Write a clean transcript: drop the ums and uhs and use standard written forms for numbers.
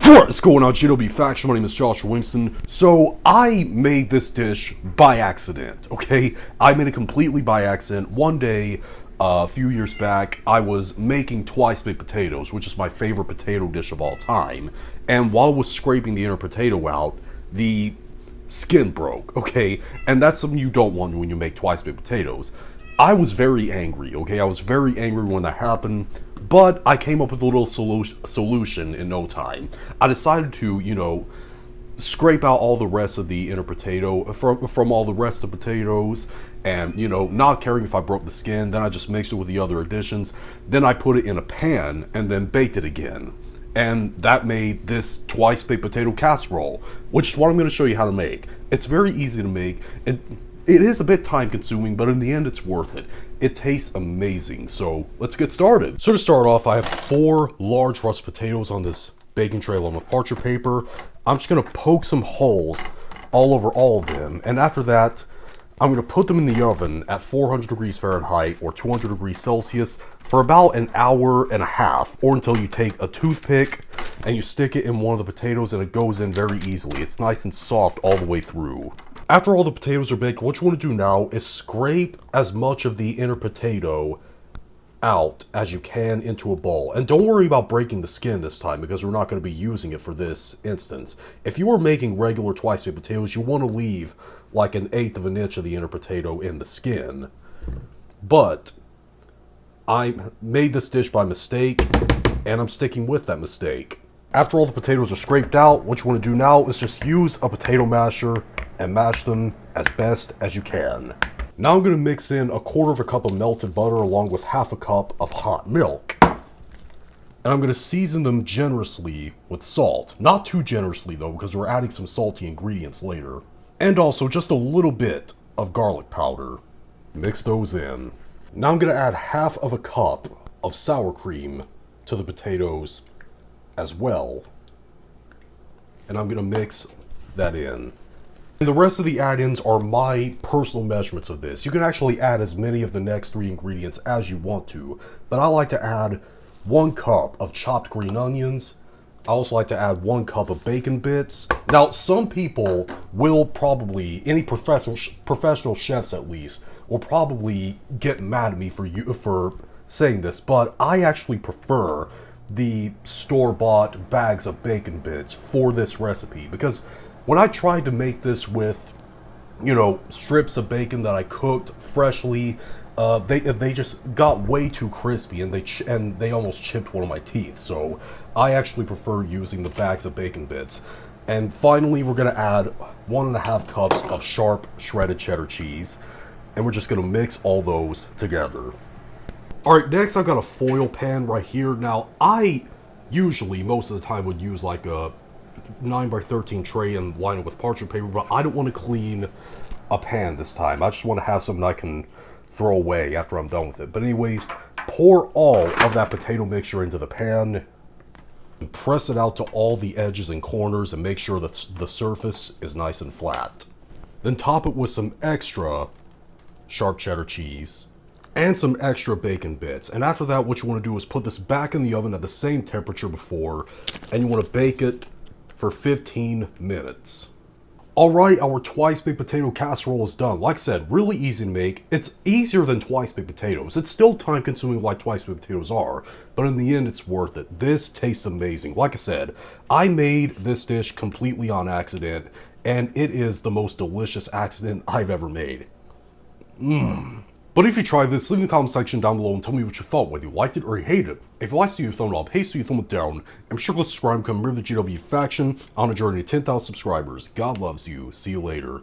What's going on, GW Faction? My name is Joshua Winston. So, I made this dish by accident, okay? I made it completely by accident. One day, a few years back, I was making twice baked potatoes, which is my favorite potato dish of all time. And while I was scraping the inner potato out, the skin broke, okay? And that's something you don't want when you make twice baked potatoes. I was very angry, okay? I was very angry when that happened. But I came up with a little solution in no time. I decided to, scrape out all the rest of the inner potato from all the rest of the potatoes, and, not caring if I broke the skin. Then I just mixed it with the other additions. Then I put it in a pan and then baked it again. And that made this twice baked potato casserole, which is what I'm going to show you how to make. It's very easy to make. It is a bit time consuming, but in the end it's worth it. It tastes amazing, so let's get started. So to start off, I have 4 large russet potatoes on this baking tray along with parchment paper. I'm just gonna poke some holes all over all of them, and after that, I'm gonna put them in the oven at 400 degrees Fahrenheit or 200 degrees Celsius for about an hour and a half, or until you take a toothpick and you stick it in one of the potatoes and it goes in very easily. It's nice and soft all the way through. After all the potatoes are baked, what you want to do now is scrape as much of the inner potato out as you can into a bowl. And don't worry about breaking the skin this time, because we're not going to be using it for this instance. If you are making regular twice baked potatoes, you want to leave like 1/8 of an inch of the inner potato in the skin. But I made this dish by mistake, and I'm sticking with that mistake. After all the potatoes are scraped out, what you want to do now is just use a potato masher and mash them as best as you can. Now I'm going to mix in 1/4 cup of melted butter along with 1/2 cup of hot milk. And I'm going to season them generously with salt. Not too generously though, because we're adding some salty ingredients later. And also just a little bit of garlic powder. Mix those in. Now I'm going to add 1/2 cup of sour cream to the potatoes as well. And I'm going to mix that in. And the rest of the add-ins are my personal measurements of this. You can actually add as many of the next 3 ingredients as you want to, but I like to add 1 cup of chopped green onions. I also like to add 1 cup of bacon bits. Now, some people will probably, any professional chefs at least, will probably get mad at me for saying this, but I actually prefer the store-bought bags of bacon bits for this recipe, because when I tried to make this with, strips of bacon that I cooked freshly, they just got way too crispy, and they almost chipped one of my teeth. So I actually prefer using the bags of bacon bits. And finally, we're gonna add 1.5 cups of sharp shredded cheddar cheese, and we're just gonna mix all those together. All right, next I've got a foil pan right here. Now, I usually, most of the time, would use like a 9x13 tray and line it with parchment paper, but I don't want to clean a pan this time. I just want to have something I can throw away after I'm done with it. But anyways, pour all of that potato mixture into the pan and press it out to all the edges and corners and make sure that the surface is nice and flat. Then top it with some extra sharp cheddar cheese and some extra bacon bits. And after that, what you want to do is put this back in the oven at the same temperature before, and you want to bake it for 15 minutes. Alright, our twice baked potato casserole is done. Like I said, really easy to make. It's easier than twice baked potatoes. It's still time consuming like twice baked potatoes are, but in the end it's worth it. This tastes amazing. Like I said, I made this dish completely on accident, and it is the most delicious accident I've ever made. But if you try this, leave in the comment section down below and tell me what you thought, whether you liked it or you hated it. If you liked it, you thumb it up. Hey, so you thumb it down. I'm sure to subscribe and become a member of the GW Faction on a journey to 10,000 subscribers. God loves you. See you later.